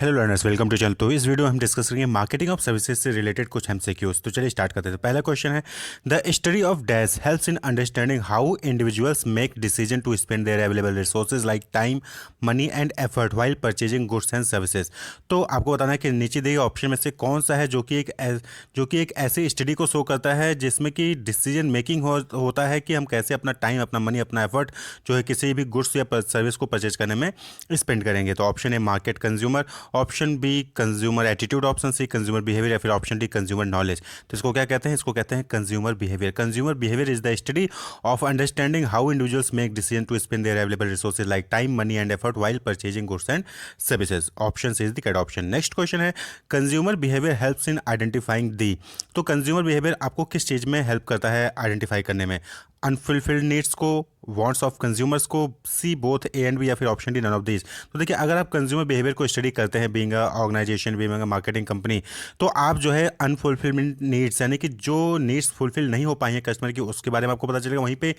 Hello learners, welcome to channel. तो इस वीडियो में हम डिस्कस करेंगे मार्केटिंग ऑफ सर्विसेज से रिलेटेड कुछ एमसीक्यूज। तो चलिए स्टार्ट करते हैं। तो पहला क्वेश्चन है, the study of dash helps in understanding how individuals make decision to spend their available resources like time, money and effort while purchasing goods and services. तो आपको बताना है कि नीचे दिए ऑप्शन में से कौन सा है जो कि एक ऐसी स्टडी को शो करता है जिसमें कि डिसीजन मेकिंग होता है कि हम कैसे अपना टाइम, अपना मनी, अपना एफर्ट जो है किसी भी गुड्स या सर्विस को परचेज करने में स्पेंड करेंगे। तो option A market consumer, option B consumer attitude, option C consumer behaviour या फिर ऑप्शन डी कंज्यूमर नॉलेज। तो इसको क्या कहते हैं? इसको कहते हैं consumer behaviour. Consumer behaviour is the study of understanding how individuals make decision to spend their available resources like time, money and effort while purchasing goods and services. Option C is the correct option. Next question है, consumer behaviour helps in identifying the. तो consumer behaviour आपको किस चीज़ में help करता है identify करने में? Unfulfilled needs को, वांट्स ऑफ कंज्यूमर्स को, C both A and B या फिर option D none of these. तो देखिए, अगर आप कंज्यूमर बिहेवियर को स्टडी करते हैं being a organisation, being a marketing company, तो आप जो है अनफुलफिलमेंट नीड्स यानी कि जो नीड्स फुलफिल नहीं हो पाई हैं कस्टमर की, उसके बारे में आपको पता चलेगा। वहीं पे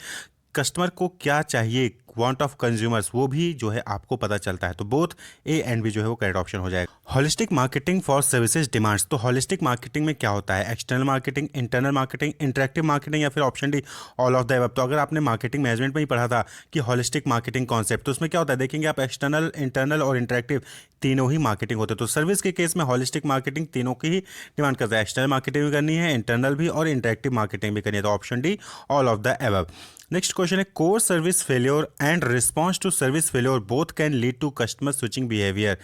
कस्टमर को क्या चाहिए, वांट ऑफ कंज्यूमर्स, वो भी जो है आपको पता चलता है। तो बोथ ए एंड बी जो है वो करेक्ट ऑप्शन हो जाएगा। Holistic marketing for services demands. तो होलिस्टिक मार्केटिंग में क्या होता है? External marketing, internal marketing, interactive marketing या फिर option D all of the above. तो अगर आपने मार्केटिंग मैनेजमेंट में ही पढ़ा था कि होलिस्टिक मार्केटिंग कॉन्सेप्ट, तो उसमें क्या होता है देखेंगे आप, एक्सटर्नल, इंटरनल और इंटरेक्टिव तीनों ही मार्केटिंग होते हैं। तो सर्विस के केस में होलिस्टिक मार्केटिंग तीनों की ही डिमांड करता है। एक्सटर्नल मार्केटिंग भी करनी है, इंटरनल भी और इंटरेक्टिव मार्केटिंग भी करनी है। तो option D all of the above. Next question है, core service failure and response to service failure both can lead to customer switching behaviour.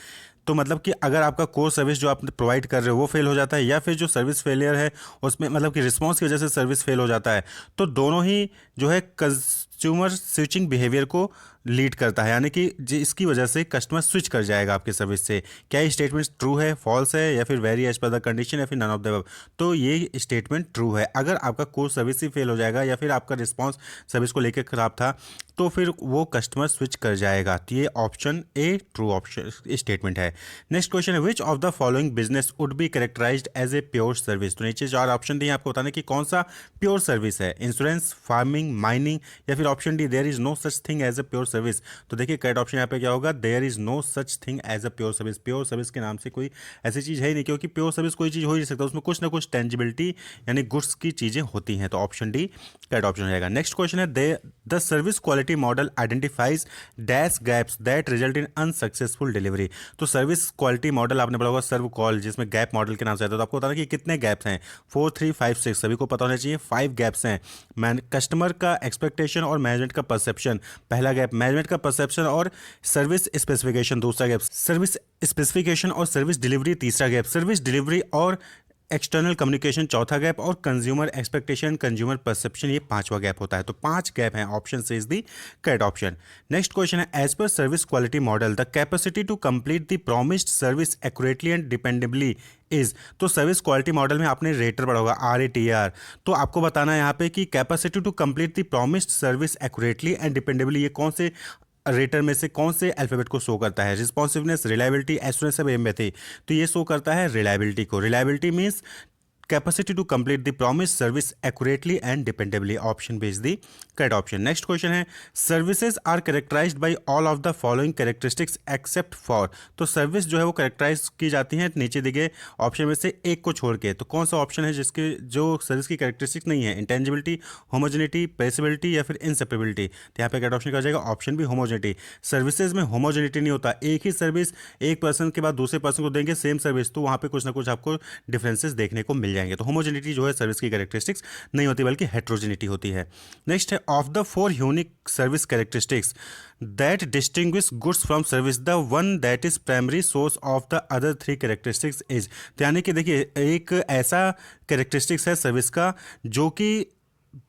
तो मतलब कि अगर आपका कोर सर्विस जो आप प्रोवाइड कर रहे हो वो फेल हो जाता है, या फिर जो सर्विस फेलियर है उसमें मतलब कि रिस्पॉन्स की वजह से सर्विस फेल हो जाता है, तो दोनों ही जो है कंज्यूमर स्विचिंग बिहेवियर को लीड करता है, यानी कि इसकी वजह से कस्टमर स्विच कर जाएगा आपके सर्विस से। क्या ये स्टेटमेंट ट्रू है, फॉल्स है, या फिर vary as per the condition, या फिर नन ऑफ द अबव? तो ये स्टेटमेंट ट्रू है। अगर आपका कोर सर्विस ही फेल हो जाएगा या फिर आपका रिस्पॉन्स सर्विस को लेकर खराब था, तो फिर वो कस्टमर स्विच कर जाएगा। तो ये option A true option statement है। नेक्स्ट क्वेश्चन है, which of the following business would be characterised as a pure service. तो नीचे चार ऑप्शन दिए, आपको बताना कि कौन सा प्योर सर्विस है। इंश्योरेंस, फार्मिंग, माइनिंग या फिर option D there is no such thing as a pure service. तो देखिए करेक्ट ऑप्शन यहाँ पे क्या होगा, there is no such thing as a pure service. Pure service के नाम से कोई ऐसी चीज़ है ही नहीं, क्योंकि प्योर सर्विस कोई चीज़ हो ही नहीं सकता, उसमें कुछ ना कुछ टेंजिबिलिटी यानी गुड्स की चीज़ें होती हैं। तो ऑप्शन डी करेक्ट ऑप्शन हो जाएगा। नेक्स्ट क्वेश्चन है, the service quality model identifies dash gaps that result in unsuccessful delivery. तो सर्विस क्वालिटी मॉडल आपने पढ़ा होगा सर्व कॉल, जिसमें गैप मॉडल के नाम से आता है। तो आपको बताना कि कितने गैप्स हैं, 4, 3, 5, 6, सभी को पता होना चाहिए। 5 गैप्स हैं। कस्टमर का एक्सपेक्टेशन और मैनेजमेंट का परसेप्शन पहला गैप, मैनेजमेंट का परसेप्शन और सर्विस स्पेसिफिकेशन दूसरा गैप, सर्विस स्पेसिफिकेशन और सर्विस डिलीवरी तीसरा गैप, सर्विस डिलीवरी और एक्सटर्नल कम्युनिकेशन चौथा गैप, और कंज्यूमर एक्सपेक्टेशन, कंज्यूमर परसेप्शन ये पांचवा गैप होता है। तो 5 गैप हैं। Option C is the correct option. Next question है, as per service quality model the capacity to complete the promised service accurately and dependably is. तो service quality model में आपने रेटर पढ़ा होगा, RATR। तो आपको बताना है यहाँ पे कि capacity to complete the promised service accurately and dependably ये कौन से रेटर में से कौन से अल्फाबेट को शो करता है? रिस्पॉन्सिवनेस, रिलायबिलिटी, एश्योरेंस या एम्पैथी। तो ये शो करता है रिलायबिलिटी को। Reliability means capacity to complete the promise service accurately and dependably. Option B is the correct option. Next question है, services are characterised by all of the following characteristics except for. तो service जो है वो characterise की जाती है नीचे दिए ऑप्शन में से एक को छोड़ के। तो कौन सा ऑप्शन है जिसके जो सर्विस की कैरेक्टरिस्टिक्स नहीं है? इंटेंजिबिलिटी, होमोजेनिटी, पेरेसिबिलिटी या फिर इनसेपरेबिलिटी। तो यहाँ पे करेक्ट ऑप्शन क्या हो जाएगा? Option B homogeneity. सर्विसेज में होमोजेनिटी नहीं होता, एक ही सर्विस एक पर्सन के बाद दूसरे पर्सन को देंगे सेम सर्विस, तो वहाँ पे कुछ ना कुछ आपको डिफरेंसेस देखने को मिल जाएंगे। तो होमोजेनिटी जो है सर्विस की कैरेक्टरिस्टिक्स नहीं होती, बल्कि हेट्रोजेनिटी होती है। नेक्स्ट है, of the 4 unique service characteristics that distinguish goods from service the one that is primary source of the other 3 characteristics is. तो यानी कि देखिए, एक ऐसा कैरेक्टरिस्टिक्स है सर्विस का जो कि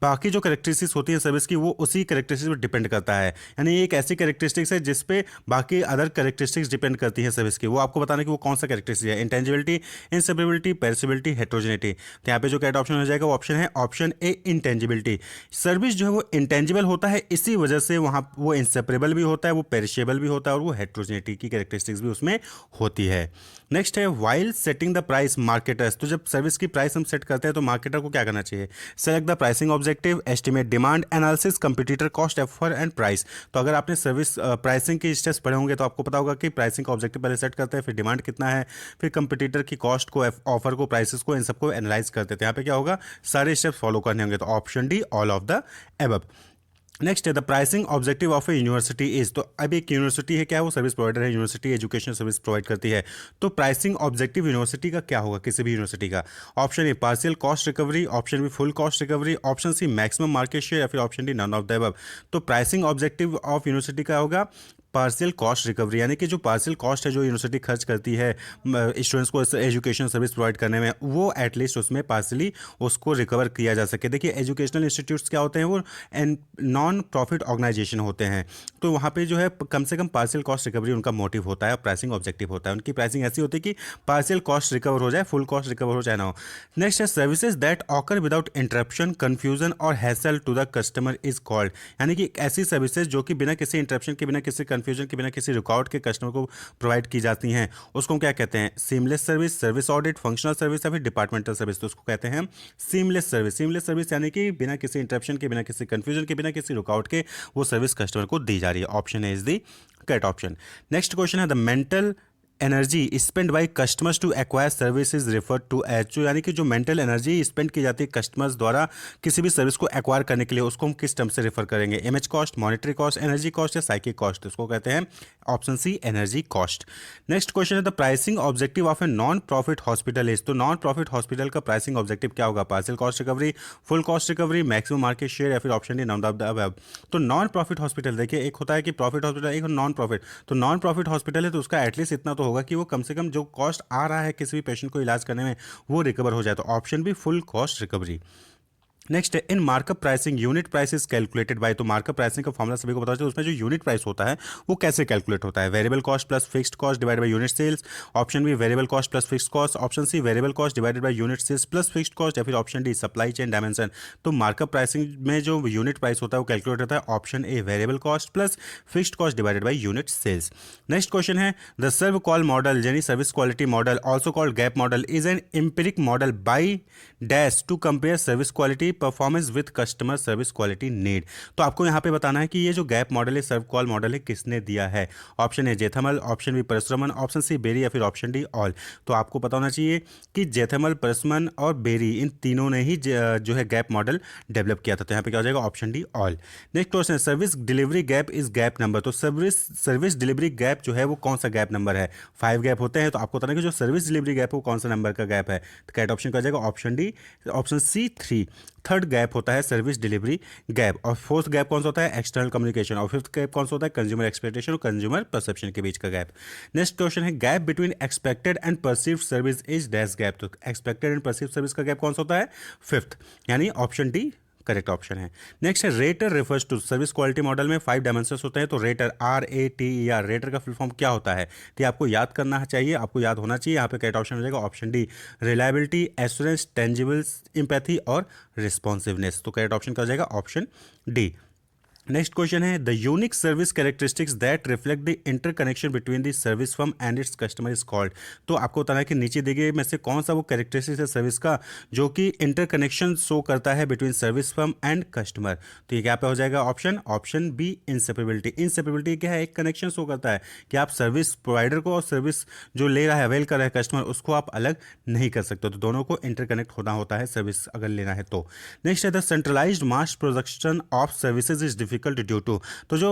बाकी जो कैरेक्टरिस्टिक्स होती है सर्विस की वो उसी कैरेक्टरिस्टिक्स पर डिपेंड करता है। यानी एक ऐसी कैरेक्टरिस्टिक्स है जिस पे बाकी अदर कैरेक्टरिस्टिक्स डिपेंड करती है सर्विस की। वो आपको बताना कि वो कौन सा कैरेक्टरिस्टिक है? Intangibility, inseparability, पेरिसिबिलिटी, heterogeneity. तो यहाँ पे जो करेक्ट ऑप्शन हो जाएगा वो ऑप्शन है ऑप्शन ए इंटेंजिबिलिटी। सर्विस जो है वो इंटेंजिबल होता है, इसी वजह से वहाँ वो इंसेपरेबल भी होता है, वो पेरिशेबल भी होता है और वो हेट्रोजेनिटी की कैरेक्टरिस्टिक्स भी उसमें होती है। नेक्स्ट है while setting the price marketers, तो जब सर्विस की प्राइस हम सेट करते हैं तो मार्केटर को क्या करना चाहिए? Select the pricing objective, estimate demand, analysis competitor cost, offer and price. तो अगर आपने सर्विस प्राइसिंग के स्टेप्स पढ़े होंगे तो आपको पता होगा कि प्राइसिंग का ऑब्जेक्टिव पहले सेट करते हैं, फिर डिमांड कितना है, फिर कंपटीटर की कॉस्ट को, ऑफर को, प्राइसेस को, इन सबको एनालाइज करते थे। यहाँ पे क्या होगा? सारे स्टेप्स फॉलो करने होंगे। तो option D all of the above. Next है the pricing objective of a university is, तो अब एक यूनिवर्सिटी है, क्या है वो? सर्विस प्रोवाइडर है, यूनिवर्सिटी एजुकेशन सर्विस प्रोवाइड करती है। तो प्राइसिंग ऑब्जेक्टिव यूनिवर्सिटी का क्या होगा, किसी भी यूनिवर्सिटी का? Option A partial cost recovery, option B full cost recovery, option C maximum market share, या फिर option D none of the above. तो प्राइसिंग ऑब्जेक्टिव ऑफ यूनिवर्सिटी का होगा पार्शियल कॉस्ट रिकवरी, यानी कि जो पार्शियल कॉस्ट है जो यूनिवर्सिटी खर्च करती है स्टूडेंट्स को एजुकेशन सर्विस प्रोवाइड करने में, वो एटलीस्ट उसमें पार्शियली उसको रिकवर किया जा सके। देखिए एजुकेशनल इंस्टीट्यूट्स क्या होते हैं? वो नॉन प्रॉफिट ऑर्गेनाइजेशन होते हैं, तो वहाँ पे जो है कम से कम पार्शियल कॉस्ट रिकवरी उनका मोटिव होता है, प्राइसिंग ऑब्जेक्टिव होता है। उनकी प्राइसिंग ऐसी होती है कि पार्शियल कॉस्ट रिकवर हो जाए, फुल कॉस्ट रिकवर हो जाए ना हो। नेक्स्ट है services that occur without interruption, confusion और hassle to the customer is called, यानी कि ऐसी सर्विसेज जो कि बिना किसी इंटरप्शन के, बिना किसी कन्फ्यूजन के, बिना किसी रुकावट के कस्टमर को प्रोवाइड की जाती हैं, उसको हम क्या कहते हैं? Seamless service, service audit, functional service या फिर डिपार्टमेंटल सर्विस। तो उसको कहते हैं सीमलेस सर्विस। सीमलेस सर्विस यानी कि बिना किसी इंटरप्शन के, बिना किसी कन्फ्यूजन के, बिना किसी रुकावट के वो सर्विस कस्टमर को दी जा रही है। Option A is the correct option. Next question है the mental energy spend by customers to acquire services refer to as, जो यानी कि जो मेंटल एनर्जी स्पेंड की जाती है कस्टमर्स द्वारा किसी भी सर्विस को एक्वायर करने के लिए, उसको हम किस टर्म से रेफर करेंगे? Image cost, monetary cost, energy cost या साइकिक कॉस्ट? उसको कहते हैं option C energy cost. Next question है the pricing objective of a non profit hospital is, तो नॉन प्रॉफिट हॉस्पिटल का प्राइसिंग ऑब्जेक्टिव क्या होगा? Partial cost recovery, full cost recovery, maximum market share या फिर option D none of the above. तो non profit hospital, देखिए एक होता है कि प्रॉफिट हॉस्पिटल, एक नॉन प्रॉफिट। तो नॉन प्रॉफिट हॉस्पिटल है तो उसका एटलीस्ट इतना तो होगा कि वो कम से कम जो कॉस्ट आ रहा है किसी भी पेशेंट को इलाज करने में वो रिकवर हो जाए। तो option B full cost recovery. Next है in markup pricing unit price is calculated by, तो मार्कअप प्राइसिंग का फॉर्मूला सभी को पता होता है, उसमें जो यूनिट प्राइस होता है वो कैसे कैलकुलेट होता है? Variable cost plus fixed cost divided by unit sales, option B variable cost plus fixed cost, option C variable cost divided by unit sales plus fixed cost, या फिर option D supply chain dimension. तो markup pricing में जो unit price होता है वो calculate होता है option A variable cost plus fixed cost divided by unit sales. Next question है द सर्व कॉल मॉडल यानी service quality model also called gap model is an empiric model by dash to compare service quality performance with customer service quality need. तो आपको यहाँ पे बताना है कि ये जो गैप मॉडल है, सर्व कॉल मॉडल है, किसने दिया है? Option A Zeithaml, option B Parasuraman, option C Berry या फिर ऑप्शन डी ऑल। तो आपको पता होना चाहिए कि जेथमल, परसुरमन और बेरी इन तीनों ने ही जो है गैप मॉडल डेवलप किया था। तो यहाँ पे क्या हो जाएगा? Option D all. Next question है service delivery gap is gap number, तो सर्विस डिलीवरी गैप जो है वो कौन सा गैप नंबर है? 5 गैप होते हैं, तो आपको बताना है कि जो सर्विस डिलीवरी गैप है वो कौन सा नंबर का गैप है? तो करेक्ट ऑप्शन का जाएगा option D, option C 3। Third gap होता है सर्विस डिलीवरी गैप, और फोर्थ गैप कौन सा होता है? एक्सटर्नल कम्युनिकेशन, और फिफ्थ गैप कौन सा होता है? कंज्यूमर एक्सपेक्टेशन और कंज्यूमर परसेप्शन के बीच का गैप। नेक्स्ट क्वेश्चन है gap between expected and perceived service is dash gap, तो एक्सपेक्टेड एंड परसीव्ड सर्विस का गैप कौन सा होता है? फिफ्थ, यानी ऑप्शन डी करेक्ट ऑप्शन है। नेक्स्ट है RATER refers to, service quality model में 5 डायमेंशंस होते हैं, तो रेटर RATER रेटर का फुल फॉर्म क्या होता है? तो आपको याद करना चाहिए, आपको याद होना चाहिए। यहाँ पे करेक्ट ऑप्शन हो जाएगा option D reliability, assurance, tangibles, empathy और रिस्पॉन्सिवनेस। तो करेक्ट ऑप्शन का हो जाएगा ऑप्शन डी। नेक्स्ट क्वेश्चन है the unique service characteristics that reflect the interconnection between the service firm and its customer is called, तो आपको बताना है कि नीचे दिए गए में से कौन सा वो कैरेक्टरिस्टिक्स है सर्विस का जो कि इंटरकनेक्शन शो करता है between service firm and customer. तो ये क्या पे हो जाएगा ऑप्शन बी इंसेपरेबिलिटी। इंसेपरेबिलिटी क्या है? एक कनेक्शन शो करता है कि आप सर्विस प्रोवाइडर को और सर्विस जो ले रहा है, अवेल कर रहा है कस्टमर, उसको आप अलग नहीं कर सकते, तो दोनों को इंटरकनेक्ट होना होता है सर्विस अगर लेना है तो। नेक्स्ट है the centralised mass production of services is difficult due to, तो जो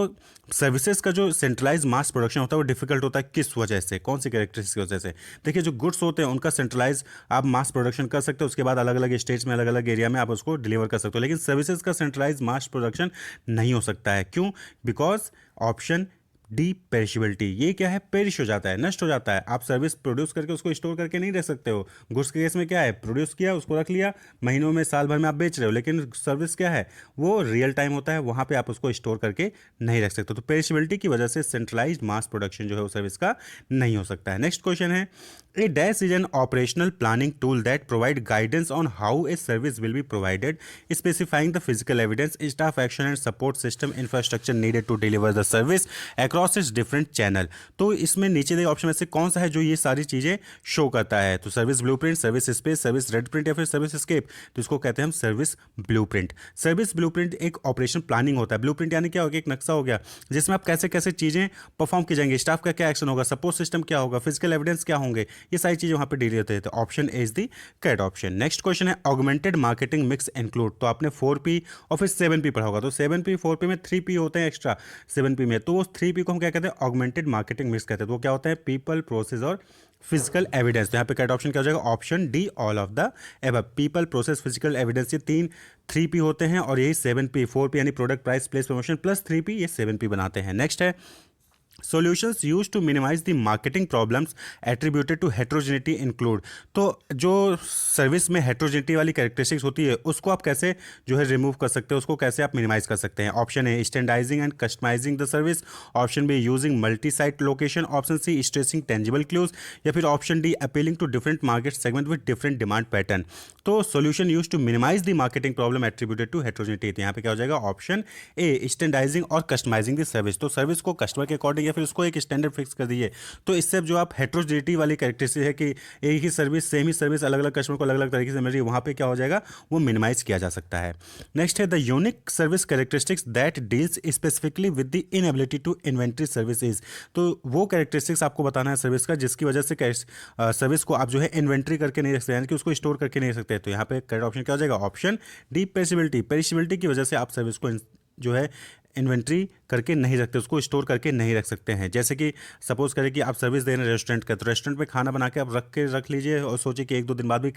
सर्विसेज का जो सेंट्रलाइज मास प्रोडक्शन होता है वो डिफिकल्ट होता है किस वजह से? कौन सी कैरेक्टरिस्टिक्स की वजह से? देखिए जो गुड्स होते हैं उनका सेंट्रलाइज आप मास प्रोडक्शन कर सकते हो, उसके बाद अलग अलग स्टेट्स में अलग अलग एरिया में आप उसको डिलीवर कर सकते हो, लेकिन सर्विसेज का सेंट्रलाइज मास प्रोडक्शन नहीं हो सकता है। क्यों? बिकॉज ऑप्शन डी पेरिशेबिलिटी, ये क्या है? पेरिश हो जाता है, नष्ट हो जाता है। आप सर्विस प्रोड्यूस करके उसको स्टोर करके नहीं रख सकते हो। गुड्स के केस में क्या है? प्रोड्यूस किया, उसको रख लिया, महीनों में, साल भर में आप बेच रहे हो, लेकिन सर्विस क्या है? वो रियल टाइम होता है, वहाँ पे आप उसको स्टोर करके नहीं रख सकते। तो पेरिशेबिलिटी की वजह से सेंट्रलाइज्ड मास प्रोडक्शन जो है वो सर्विस का नहीं हो सकता है। नेक्स्ट क्वेश्चन है A DAS is an operational planning tool that provide guidance on how a service will be provided, specifying the physical evidence, staff action and support system infrastructure needed to deliver the service across its different channel। तो इसमें नीचे दिए option में से कौन सा है जो ये सारी चीज़ें शो करता है? तो service blueprint, service space, service red print या फिर सर्विस स्केप। तो इसको कहते हैं हम सर्विस ब्लूप्रिंट। सर्विस ब्लूप्रिंट एक ऑपरेशन प्लानिंग होता है। ब्लूप्रिंट यानी क्या हो गया? एक नक्शा हो गया जिसमें आप कैसे कैसे चीज़ें परफॉर्म की जाएंगी, स्टाफ का क्या एक्शन होगा, सपोर्ट सिस्टम क्या होगा, फिजिकल एविडेंस क्या होंगे, ये सारी चीज़ें वहाँ पे डील होते हैं। तो option A is the correct option. Next question है ऑगमेंटेड मार्केटिंग मिक्स इंक्लूड। तो आपने 4P और फिर 7P पढ़ा होगा। तो 7P 4P में 3P होते हैं एक्स्ट्रा 7P में। तो वो 3P को हम क्या कहते हैं? ऑगमेंटेड मार्केटिंग मिक्स कहते हैं। तो वो क्या होता है? पीपल, प्रोसेस और फिजिकल एविडेंस। तो यहाँ पे करेक्ट ऑप्शन क्या हो जाएगा? Option D, all of the above. People, process, physical evidence, ये तीन 3P होते हैं और यही 7P 4P यानी product, price, place, promotion plus 3P ये 7P बनाते हैं। नेक्स्ट है solutions use to minimise the marketing problems attributed to heterogeneity include. तो जो सर्विस में हेट्रोजेनिटी वाली कैरेक्टरिस्टिक्स होती है उसको आप कैसे जो है रिमूव कर सकते हैं, उसको कैसे आप मिनिमाइज कर सकते हैं? Option A standardising and customising the service, option B using multi site location, option C stressing tangible clues या फिर option D appealing to different market segment with different demand pattern. तो solution use to minimise the marketing problem attributed to heterogeneity. तो यहाँ पे क्या हो जाएगा? Option A standardising और कस्टमाइजिंग द सर्विस। तो सर्विस को कस्टमर के अकॉर्डिंग या फिर उसको एक स्टैंडर्ड फिक्स कर दिए। तो इससे जो आप हेट्रोजेनिटी वाली कैरेक्टरिस्टिक है कि एक ही सर्विस, सेम ही सर्विस अलग अलग कस्टमर को अलग अलग तरीके से मिल रही है, वहाँ पे क्या हो जाएगा? वो मिनिमाइज किया जा सकता है। नेक्स्ट है the unique service characteristics that deals specifically with the inability to inventory services. तो वो कैरेक्टरिस्टिक्स आपको बताना है सर्विस का जिसकी वजह से सर्विस को आप जो है इन्वेंट्री करके नहीं रख सकते, यानी कि उसको स्टोर करके नहीं रख सकते। तो यहाँ पे करेक्ट ऑप्शन क्या हो जाएगा? Option D, perishability. पेरिशेबिलिटी की वजह से आप सर्विस को जो है इन्वेंट्री करके नहीं रखते, उसको स्टोर करके नहीं रख सकते हैं। जैसे कि सपोज करें कि आप सर्विस दे रहे हैं रेस्टोरेंट का, तो रेस्टोरेंट में खाना बना के आप रख लीजिए और सोचिए कि 1-2 दिन बाद भी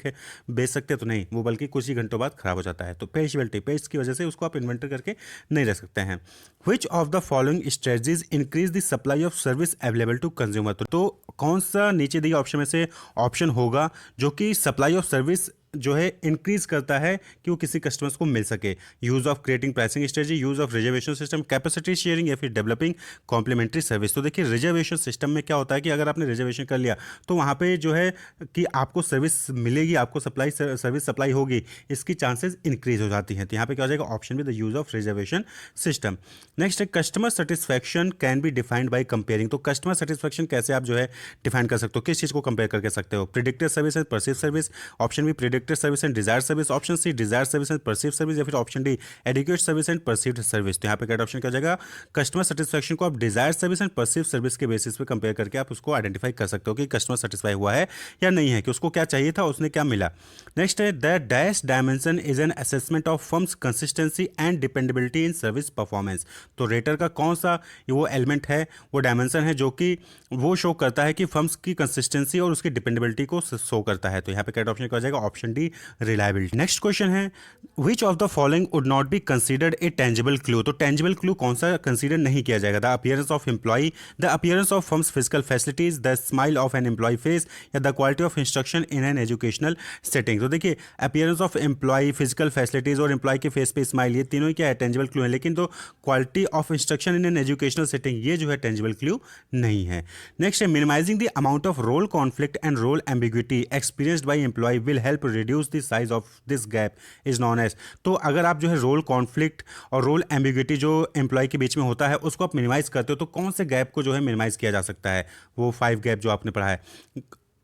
बेच सकते हैं, तो नहीं, वो बल्कि कुछ ही घंटों बाद खराब हो जाता है। तो पेरिशेबिलिटी, पेस्ट की वजह से उसको आप इन्वेंट्री करके नहीं रख सकते हैं। Which of the following strategies increase the supply of service available to consumer. तो कौन सा नीचे दिए ऑप्शन में से ऑप्शन होगा जो कि सप्लाई ऑफ सर्विस जो है इंक्रीज करता है कि वो किसी कस्टमर्स को मिल सके? Use of creating pricing strategy, use of reservation system, capacity sharing या फिर डेवलपिंग कॉम्प्लीमेंट्री सर्विस। तो देखिए रिजर्वेशन सिस्टम में क्या होता है कि अगर आपने रिजर्वेशन कर लिया तो वहाँ पे जो है कि आपको सर्विस मिलेगी, आपको सर्विस सप्लाई होगी, इसकी चांसेस इंक्रीज हो जाती हैं। तो यहाँ पे क्या हो जाएगा? Option B the use of reservation system. Next है customer satisfaction can be defined by comparing. तो कस्टमर सेटिस्फैक्शन कैसे आप जो है डिफाइन कर सकते हो, किस चीज़ को कंपेयर करके सकते हो? Predicted service and perceive service, option B predicted service and desire service, option C desire service and perceive service या फिर option D adequate service and perceived service. तो यहाँ पे करेक्ट ऑप्शन क्या हो जाएगा? कस्टमर सेटिस्फैक्शन को आप desire service and perceive service के बेसिस पे कंपेयर करके आप उसको आइडेंटिफाई कर सकते हो कि कस्टमर सेटिस्फाई हुआ है या नहीं है, कि उसको क्या चाहिए था, उसने क्या मिला। नेक्स्ट है the dash dimension is an assessment of firms consistency and dependability in service performance. तो रेटर का कौन सा वो एलिमेंट है, वो डायमेंशन है जो कि वो शो करता है कि फर्म्स की कंसिस्टेंसी और उसकी डिपेंडेबिलिटी को शो करता है। तो यहाँ पे करेक्ट ऑप्शन क्या हो जाएगा? Option D, reliability. Next question है which of the following would not be considered a tangible clue. तो टेंजिबल क्लू कौन सा कंसीडर नहीं किया जाएगा? The appearance of employee, the appearance of firms physical facilities, the smile of an employee face या the quality of instruction in an educational setting. तो देखिए appearance of employee, physical facilities और employee के face पे smile, ये तीनों ही क्या है? टेंजिबल क्लू है। लेकिन तो quality of instruction in an educational setting ये जो है टेंजिबल क्लू नहीं है। नेक्स्ट है minimising the amount of role conflict and role ambiguity experienced by employ will help reduce the size of this gap is known as. तो अगर आप जो है रोल कॉन्फ्लिक्ट और रोल एम्बिग्विटी जो एम्प्लॉय के बीच में होता है उसको आप मिनिमाइज करते हो, तो कौन से गैप को जो है मिनिमाइज किया जा सकता है? वो 5 गैप जो आपने पढ़ा है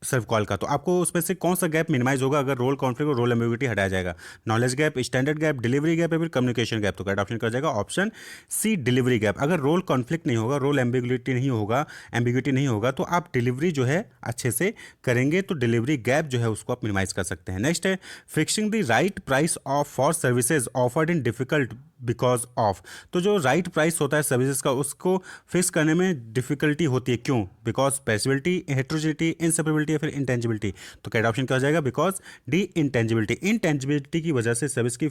सर्व कॉल का, तो आपको उसमें से कौन सा गैप मिनिमाइज होगा अगर रोल कॉन्फ्लिक्ट और रोल एम्बिग्विटी हटाया जाएगा? Knowledge gap, standard gap, delivery gap या फिर कम्युनिकेशन गैप? तो करेक्ट ऑप्शन कर जाएगा ऑप्शन सी, डिलीवरी गैप। अगर रोल कॉन्फ्लिक्ट नहीं होगा, रोल एम्बिग्विटी नहीं होगा तो आप डिलीवरी जो है अच्छे से करेंगे, तो डिलीवरी गैप जो है उसको आप मिनिमाइज कर सकते हैं। नेक्स्ट है fixing the right price of for services offered in difficult because of. तो जो राइट प्राइस होता है सर्विसेज का उसको फिक्स करने में डिफिकल्टी होती है, क्यों? बिकॉज पैसिबिलिटी, हेट्रोजेनिटी, इनसेपरेबिलिटी या फिर इंटेंजिबिलिटी। तो करेक्ट ऑप्शन क्या हो जाएगा? Because D, intangibility. इंटेंजिबिलिटी की वजह से सर्विस की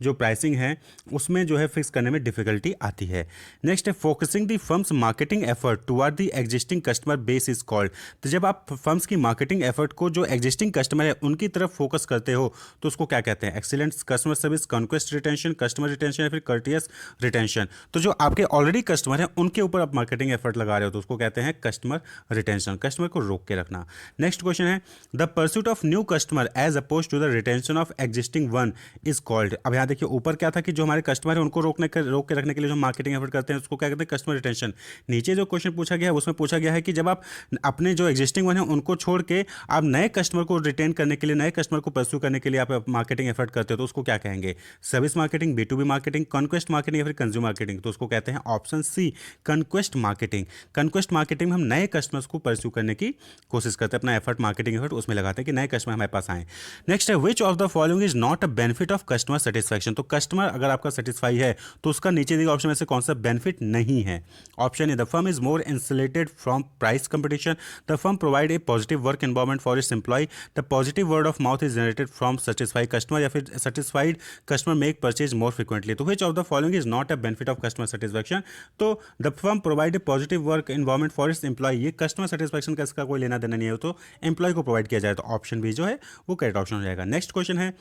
जो प्राइसिंग है उसमें जो है फिक्स करने में डिफिकल्टी आती है। नेक्स्ट है focusing the firms marketing effort toward the existing customer base is called. तो जब आप फर्म्स की मार्केटिंग एफर्ट को जो एग्जिस्टिंग कस्टमर है उनकी तरफ फोकस करते हो तो उसको क्या कहते हैं? Excellent customer service, conquest, retention, customer retention या फिर कर्टियस रिटेंशन। तो जो आपके ऑलरेडी कस्टमर हैं उनके ऊपर आप मार्केटिंग एफर्ट लगा रहे हो तो उसको कहते हैं कस्टमर रिटेंशन, कस्टमर को रोक के रखना। नेक्स्ट क्वेश्चन है the pursuit of new customer as oppose to the retention of existing one is called. अब यहाँ देखिए ऊपर क्या था कि जो हमारे कस्टमर है उनको रोक के रखने के लिए जो मार्केटिंग एफर्ट करते हैं उसको क्या कहते हैं कस्टमर रिटेंशन। नीचे जो क्वेश्चन पूछा गया है उसमें पूछा गया है कि जब आप अपने जो एग्जिस्टिंग वन है उनको छोड़ के आप नए कस्टमर को रिटेन करने के लिए, नए कस्टमर को परस्यू करने के लिए आप मार्केटिंग एफर्ट करते हो तो उसको क्या कहेंगे? Service marketing, B2B marketing, conquest marketing या फिर कंज्यूमर मार्केटिंग। तो उसको कहते हैं option C conquest marketing. Conquest marketing में हम नए कस्टमर्स को परस्यू करने की कोशिश करते हैं, अपना एफर्ट मार्केटिंग एफर्ट उसमें लगाते हैं कि नए कस्टमर हमारे पास आए। नेक्स्ट है which of the following is not a benefit of customer satisfaction. तो कस्टमर अगर आपका सेटिस्फाई है तो उसका नीचे दिए ऑप्शन में से कौन सा बेनिफिट नहीं है? Option A the firm is more insulated from price competition, the firm provide a positive work environment for its employee, the positive word of mouth is generated from satisfied customer, या फिर satisfied customer make purchase more frequently. तो which of the following is not a benefit of customer satisfaction? तो the firm provide a positive work environment for its employee, ये customer satisfaction का इसका कोई लेना देना नहीं है, तो एम्प्लॉय को प्रोवाइड किया जाए तो ऑप्शन बी जो है वो करेक्ट ऑप्शन हो जाएगा। नेक्स्ट क्वेश्चन है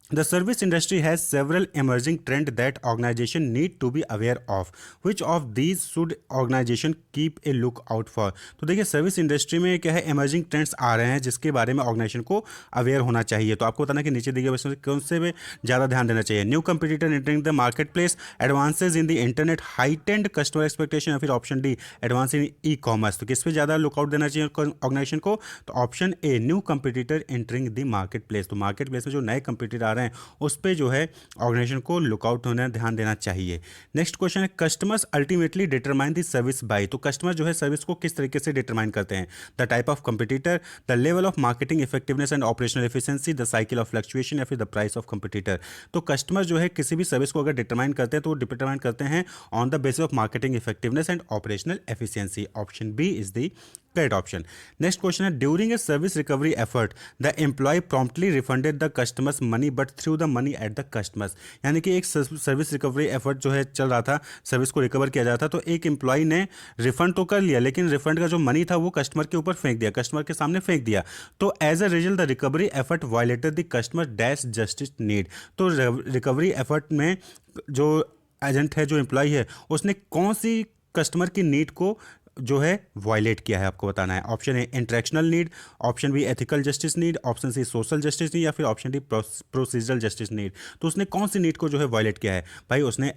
The service industry has several emerging trends that organization need to be aware of. Which of these should organization keep a look out for? तो देखिए सर्विस इंडस्ट्री में क्या है, emerging trends आ रहे हैं जिसके बारे में ऑर्गेनाइजेशन को अवेयर होना चाहिए। तो आपको बताना कि नीचे दिए गए कौन से में ज़्यादा ध्यान देना चाहिए? New competitor entering the market place, advances in the internet, heightened customer expectation, या फिर option D advance in e commerce. तो किस पे ज़्यादा लुकआउट देना चाहिए ऑर्गेनाइजेशन को? तो option a new competitor entering the market place. तो मार्केट प्लेस में जो नए कंपटीटर आ रहे हैं उस पे जो है ऑर्गेनाइजेशन को लुकआउट होने ध्यान देना चाहिए। नेक्स्ट क्वेश्चन है customers ultimately determine the service by. तो कस्टमर जो है सर्विस को किस तरीके से डिटरमाइन करते हैं? The type of competitor, the level of marketing effectiveness and operational efficiency, the cycle of fluctuation, या फिर द प्राइस ऑफ कंपटीटर। तो कस्टमर जो है किसी भी सर्विस को अगर डिटरमाइन करते हैं तो डिटरमाइन करते हैं on the basis of marketing effectiveness and operational efficiency. Option B is the correct option. Next question है during a service recovery effort the employee promptly refunded the customers money but threw the money at the customers. यानी कि एक service recovery effort जो है चल रहा था, service को रिकवर किया जा रहा था, तो एक एम्प्लॉय ने रिफंड तो कर लिया लेकिन रिफंड का जो मनी था वो कस्टमर के ऊपर फेंक दिया, कस्टमर के सामने फेंक दिया। तो as a result the recovery effort violated the customer dash justice need. तो रिकवरी एफर्ट में जो एजेंट है, जो एम्प्लॉय है, उसने कौन सी कस्टमर की नीड को जो है वायलेट किया है आपको बताना है। Option A interactional need, option B ethical justice need, option C social justice need, या फिर option D procedural justice need. तो उसने कौन सी नीड को जो है वायलेट किया है? भाई उसने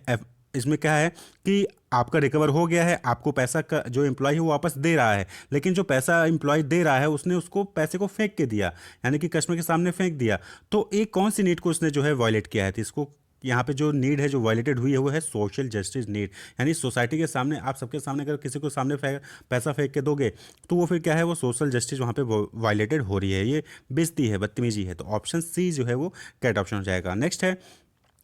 इसमें क्या है कि आपका रिकवर हो गया है, आपको पैसा का जो एम्प्लॉय है वो वापस दे रहा है, लेकिन जो पैसा एम्प्लॉय दे रहा है उसने उसको पैसे को फेंक के दिया, यानी कि कस्टमर के सामने फेंक दिया। तो एक कौन सी नीड को उसने जो है वायलेट किया है? तो इसको यहाँ पे जो नीड है जो वायलेटेड हुई है वो है सोशल जस्टिस नीड। यानी सोसाइटी के सामने, आप सबके सामने अगर किसी को सामने पैसा फेंक के दोगे तो वो फिर क्या है, वो सोशल जस्टिस वहाँ पे वायलेटेड हो रही है, ये बेइज्जती है, बदतमीजी है। तो ऑप्शन सी जो है वो करेक्ट ऑप्शन हो जाएगा। नेक्स्ट है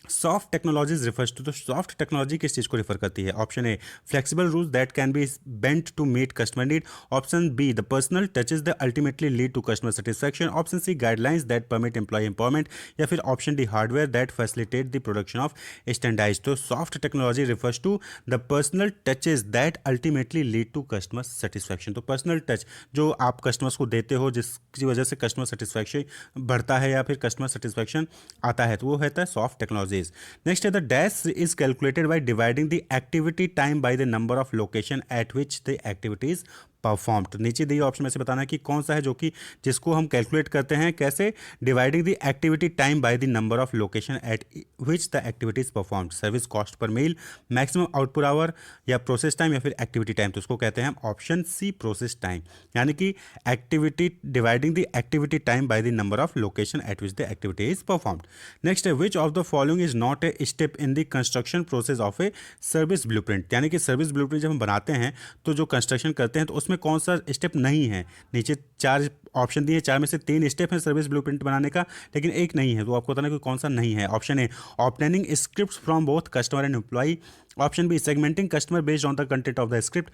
सॉफ्ट टेक्नोलॉजीज रिफर्स टू। तो सॉफ्ट टेक्नोलॉजी किस चीज़ को रिफर करती है? Option A flexible rules that can be bent to meet customer need, option B the personal touches the ultimately lead to customer satisfaction, option C guidelines that permit employee empowerment, या फिर option D hardware that facilitate the production of standardise. तो soft technology refers to the personal touches that ultimately lead to customer satisfaction. तो personal touch जो आप customers को देते हो जिसकी वजह से कस्टमर सेटिस्फैक्शन बढ़ता है या फिर कस्टमर सेटिस्फैक्शन आता है, तो वो होता है soft technology. Next is the dash is calculated by dividing the activity time by the number of location at which the activity is perform. तो नीचे दिए ऑप्शन में से बताना कि कौन सा है जो कि जिसको हम कैलकुलेट करते हैं कैसे? Dividing the activity time by the number of location at which the activity is performed, service cost per meal, maximum output hour, या प्रोसेस टाइम, या फिर एक्टिविटी टाइम। तो उसको कहते हैं ऑप्शन सी प्रोसेस टाइम, यानी कि activity dividing the activity time by the number of location at which the activity is performed. Next है which of the following is not a step in the construction process of a service blueprint. यानी कि service blueprint जब हम बनाते हैं तो जो construction करते हैं तो में कौन सा स्टेप नहीं है? नीचे 4 ऑप्शन दिए, 4 में से 3 स्टेप हैं सर्विस ब्लूप्रिंट बनाने का, लेकिन एक नहीं है, तो आपको बताना कि कौन सा नहीं है। Option A obtaining scripts from both customer and employ, option B segmenting customer based on the content of the script,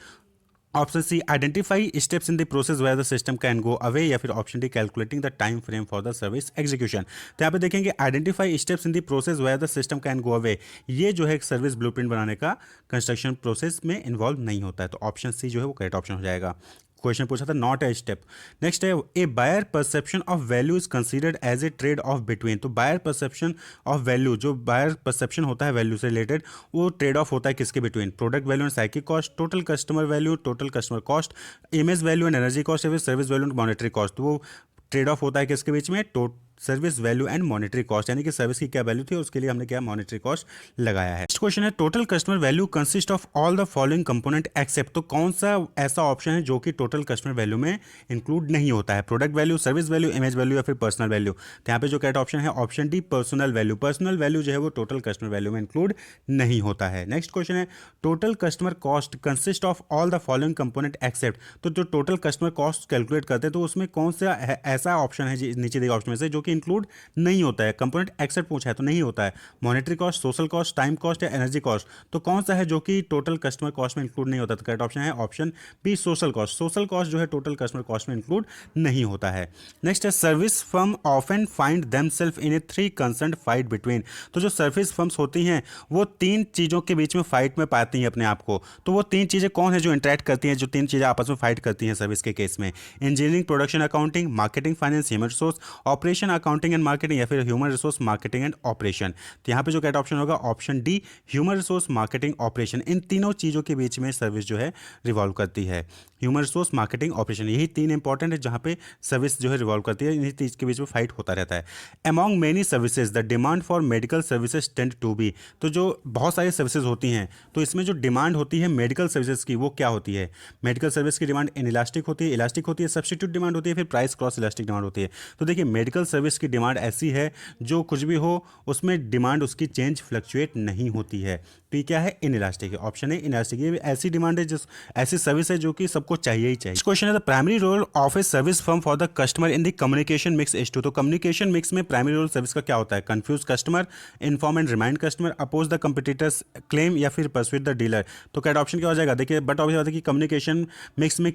option C identify steps in the process where the system can go away, या फिर option D calculating the time frame for the service execution. तो यहाँ पे देखेंगे identify steps in the process where the system can go away, ये जो है service blueprint बनाने का कंस्ट्रक्शन प्रोसेस में इन्वॉल्व नहीं होता है, तो ऑप्शन सी जो है वो करेक्ट ऑप्शन हो जाएगा। क्वेश्चन पूछा था, नॉट ए स्टेप। नेक्स्ट है a buyer perception of value is considered as a trade off between. तो बायर परसेप्शन ऑफ वैल्यू, जो बायर परसेप्शन होता है वैल्यू से रिलेटेड, वो ट्रेड ऑफ होता है किसके between? Product value and cycle cost, total customer value, total customer cost, image value and energy cost, या फिर service value and monetary cost. तो वो ट्रेड ऑफ होता है किसके बीच में? Service value and monetary cost, यानी कि सर्विस की क्या वैल्यू थी उसके लिए हमने क्या मॉनेटरी कॉस्ट लगाया है। नेक्स्ट क्वेश्चन है total customer value consist of all the following component except. तो कौन सा ऐसा ऑप्शन है जो कि टोटल कस्टमर वैल्यू में इंक्लूड नहीं होता है? Product value, service value, image value या फिर पर्सनल वैल्यू। तो यहाँ पे जो करेक्ट ऑप्शन है option D, personal value. Personal value जो है वो टोटल कस्टमर वैल्यू में इंक्लूड नहीं होता है। नेक्स्ट क्वेश्चन है total customer cost consist of all the following component except. तो जो टोटल कस्टमर कॉस्ट कैलकुलेट करते हैं तो उसमें कौन सा ऐसा ऑप्शन है नीचे दिए ऑप्शन में से जो कि इंक्लूड नहीं होता है? कंपोनेंट एक्सेप्ट पूछा है तो नहीं होता है। Monetary cost, social cost, time cost या एनर्जी कॉस्ट। तो कौन सा है जो कि टोटल कस्टमर कॉस्ट में इंक्लूड नहीं होता? तो करेक्ट ऑप्शन है option B, social cost. Social cost जो है टोटल कस्टमर कॉस्ट में इंक्लूड नहीं होता है। नेक्स्ट है service firm often find themselves in a 3 concern fight between. तो जो सर्विस फर्म्स होती हैं वो 3 चीज़ों के बीच में फाइट में पाती हैं अपने आप को। तो वो 3 चीज़ें कौन है जो इंटरेक्ट करती हैं, जो 3 चीज़ें आपस में फाइट करती हैं सर्विस के केस में? Engineering, production accounting, marketing finance, human resource, operation accounting and marketing, या फिर human resource marketing and operation. तो यहाँ पे जो करेक्ट ऑप्शन होगा option D, human resource marketing operation. इन तीनों चीज़ों के बीच में सर्विस जो है रिवॉल्व करती है। ह्यूमन रिसोर्स मार्केटिंग ऑपरेशन, यही 3 इंपॉर्टेंट है जहाँ पे सर्विस जो है रिवॉल्व करती है। इन्हीं चीज़ के बीच में फाइट होता रहता है। Among many services the demand for medical services tend to be. तो जो बहुत सारी सर्विसेज होती हैं तो इसमें जो डिमांड होती है मेडिकल सर्विसेज की वो क्या होती है? मेडिकल सर्विस की डिमांड इलास्टिक होती है, सब्स्टिट्यूट डिमांड होती है, फिर प्राइस क्रॉस इलास्टिक डिमांड होती है। तो देखिए मेडिकल सर्विस की डिमांड ऐसी है जो कुछ भी हो उसमें डिमांड उसकी चेंज फ्लक्चुएट नहीं होती है। तो ये क्या है? इनइलास्टिक है। ऑप्शन है इनइलास्टिक। ये ऐसी डिमांड है जिस ऐसी सर्विस है जो कि सबको चाहिए ही चाहिए। क्वेश्चन है the primary role of a service firm for the customer in the communication mix is to. तो कम्युनिकेशन मिक्स में प्राइमरी रोल सर्विस का क्या होता है? Confuse customer, inform and remind customer, oppose the competitors claim, या फिर persuade the dealer. तो correct option क्या हो जाएगा? देखिए बट ऑब्वियस बात है कि कम्युनिकेशन मिक्स में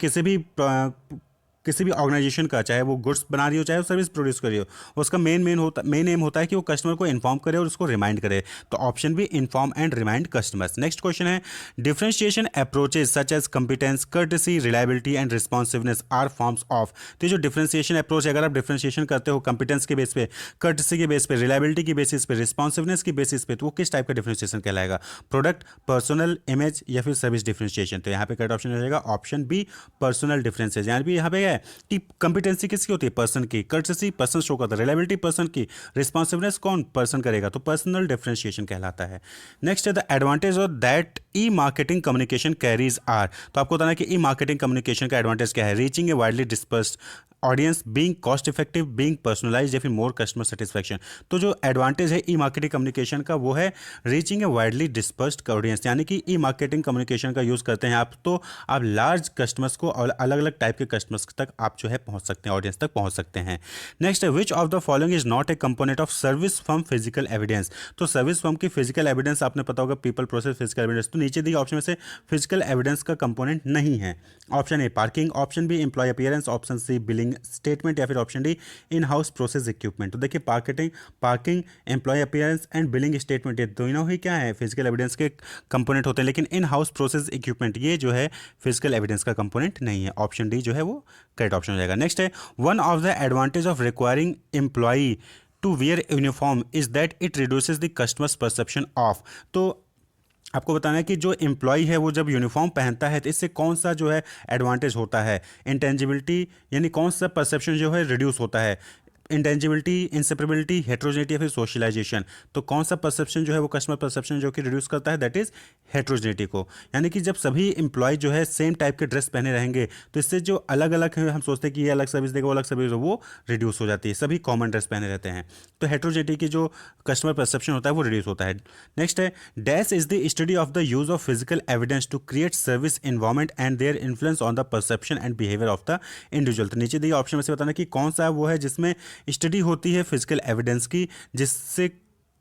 किसी भी ऑर्गेनाइजेशन का, चाहे वो गुड्स बना रही हो चाहे वो सर्विस प्रोड्यूस कर रही हो, उसका मेन एम होता है कि वो कस्टमर को इन्फॉर्म करे और उसको रिमाइंड करे। तो option B, inform and remind customers. Next question है differentiation approaches such as competence, courtesy, reliability and responsiveness are forms of. तो जो डिफरेंशिएशन अप्रोच है, अगर आप डिफरेंशिएशन करते हो कंपिटेंस के बेस पे, कर्टेसी के बेस पे, रिलायबिलिटी की बेसिस पे, रिस्पॉन्सिवनेस की बेसिस पे, तो वो किस टाइप का डिफरेंशिएशन कहलाएगा? प्रोडक्ट, पर्सनल, इमेज या फिर सर्विस डिफरेंशिएशन। तो यहाँ पे करेक्ट ऑप्शन हो जाएगा ऑप्शन बी, पर्सनल डिफरेंसेस। यहाँ पे कि कंपिटेंसी किसकी होती है? पर्सन की। कर्टेसी पर्सन शो करता है, रिलायबिलिटी पर्सन की, रिस्पॉन्सिवनेस कौन? पर्सन करेगा। तो पर्सनल डिफरेंशिएशन कहलाता है। नेक्स्ट है the advantage of that e marketing communication carries are. तो आपको बताना है कि ई मार्केटिंग कम्युनिकेशन का एडवांटेज क्या है? Reaching a widely dispersed audience, being cost effective, being personalised, या फिर मोर कस्टमर सेटिस्फैक्शन। तो जो एडवांटेज है ई मार्केटिंग कम्युनिकेशन का वो है reaching a widely dispersed audience, यानी कि ई मार्केटिंग कम्युनिकेशन का यूज़ करते हैं आप तो आप लार्ज कस्टमर्स को और अलग अलग टाइप के कस्टमर्स तक आप जो है पहुंच सकते हैं, ऑडियंस तक पहुंच सकते हैं। नेक्स्ट है which of the following is not A component of service firm physical evidence. तो सर्विस फर्म की फिजिकल एविडेंस आपने पता होगा पीपल प्रोसेस फिजिकल एविडेंस। तो नीचे दिए ऑप्शन में से फिजिकल एविडेंस का कंपोनेंट नहीं है। Option A parking, option B employ appearance, option C billing statement, या फिर option D in house process equipment. तो देखिए parking, employ appearance and billing statement, ये दोनों ही क्या है? फिजिकल एविडेंस के कंपोनेंट होते हैं, लेकिन इन हाउस प्रोसेस इक्विपमेंट ये जो है फिजिकल एविडेंस का कंपोनेंट नहीं है। ऑप्शन डी जो है वो करेक्ट ऑप्शन हो जाएगा। नेक्स्ट है one of the advantage of requiring employ to wear uniform is that it reduces the customers perception of. तो आपको बताना है कि जो एम्प्लॉय है वो जब यूनिफॉर्म पहनता है तो इससे कौन सा जो है एडवांटेज होता है? इंटेंजिबिलिटी, यानी कौन सा परसेप्शन जो है रिड्यूस होता है? इंटेंजिबिलिटी, इंसेपरेबिलिटी, हेट्रोजेनिटी या फिर सोशलाइजेशन। तो कौन सा परसेप्शन जो है वो कस्टमर परसेप्शन जो कि रिड्यूस करता है? दैट इज हेट्रोजेनिटी को। यानी कि जब सभी एम्प्लॉय जो है सेम टाइप के ड्रेस पहने रहेंगे तो इससे जो अलग अलग है, हम सोचते हैं कि ये अलग सर्विस देगा वो अलग सर्विस, वो रिड्यूस हो जाती है, सभी कॉमन ड्रेस पहने रहते हैं। तो हेट्रोजेनिटी की जो कस्टमर परसेप्शन होता है वो रिड्यूस होता है। नेक्स्ट है dash is the study of the use of physical evidence to create service environment and their influence on the perception and behaviour of the individual. तो नीचे दिए ऑप्शन में से बताना कि कौन सा वो है जिसमें स्टडी होती है फिजिकल एविडेंस की, जिससे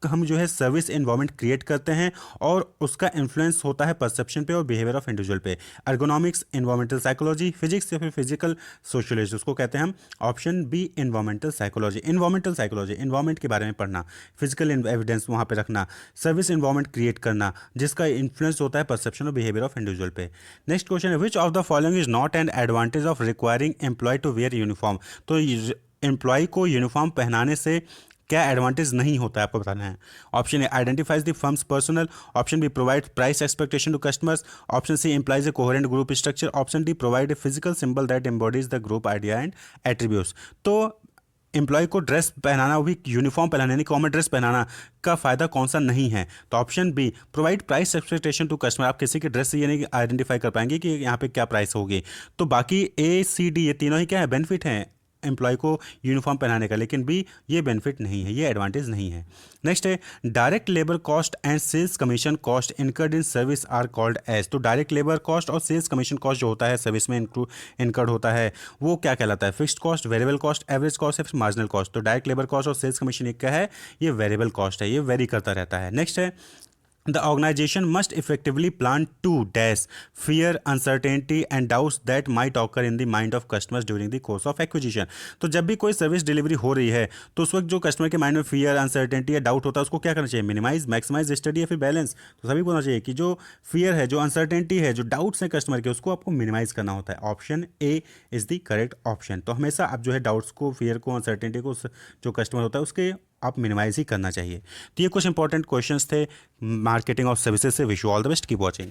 हम जो है सर्विस इन्वायरमेंट क्रिएट करते हैं और उसका इन्फ्लुएंस होता है परसेप्शन पे और बिहेवियर ऑफ इंडिविजुअल पे। एर्गोनॉमिक्स, इन्वायरमेंटल साइकोलॉजी, फिजिक्स या फिर फिजिकल सोशोलॉजी, उसको कहते हैं हम option B environmental psychology. Environmental psychology, environment के बारे में पढ़ना, फिजिकल एविडेंस वहाँ पे रखना, सर्विस इन्वायरमेंट क्रिएट करना जिसका इन्फ्लुएंस होता है परसेप्शन और बिहेवियर ऑफ इंडिविजुअल पे। नेक्स्ट क्वेश्चन है which of the following is not an advantage of requiring employ to wear uniform. तो एम्प्लॉय को यूनिफॉर्म पहनाने से क्या एडवांटेज नहीं होता है आपको बताना है। Option A identifies the firms personal, option B provide price expectation to customers, option C implies a coherent group structure, option D provide a physical symbol that embodies the group idea and attributes. तो employ को dress पहनाना, वो भी uniform पहनाना यानी common dress पहनाना का फ़ायदा कौन सा नहीं है। तो option B provide price expectation to customer, आप किसी के ड्रेस से ये नहीं आइडेंटिफाई कर पाएंगे कि यहाँ पे क्या प्राइस होगी। तो बाकी ए सी डी ये तीनों ही क्या है, बेनिफिट हैं एम्प्लॉय को यूनिफॉर्म पहनाने का, लेकिन बी ये बेनिफिट नहीं है, ये एडवांटेज नहीं है। नेक्स्ट है direct labour cost and sales commission cost incurred in service are called as. तो डायरेक्ट लेबर कॉस्ट और सेल्स कमीशन कॉस्ट जो होता है सर्विस में इनकर्ड होता है वो क्या कहलाता है, fixed cost, variable cost, average cost या फिर मार्जिनल कॉस्ट। तो डायरेक्ट लेबर कॉस्ट और सेल्स कमीशन एक क्या है, ये वेरिएबल कॉस्ट है, ये वेरी करता रहता है। नेक्स्ट है The organization must effectively plan to dash fear, uncertainty and doubts that might occur in the mind of customers during the course of acquisition। तो जब भी कोई सर्विस डिलीवरी हो रही है तो उस वक्त जो कस्टमर के माइंड में फियर, अनसर्टेनिटी या डाउट होता है उसको क्या करना चाहिए, मिनिमाइज, मैक्सिमाइज, स्टडी या फिर बैलेंस। तो सभी को होना चाहिए कि जो फियर है, जो अनसर्टेनिटी है, जो डाउट्स हैं कस्टमर के, उसको आपको मिनिमाइज करना होता है। Option A is the correct option. तो हमेशा आप जो है डाउट्स को, फियर को, अनसर्टेनिटी को जो कस्टमर होता है उसके आप मिनिमाइज ही करना चाहिए। तो ये कुछ इंपॉर्टेंट क्वेश्चंस थे मार्केटिंग ऑफ सर्विसेज से। Wish you all the best, keep watching.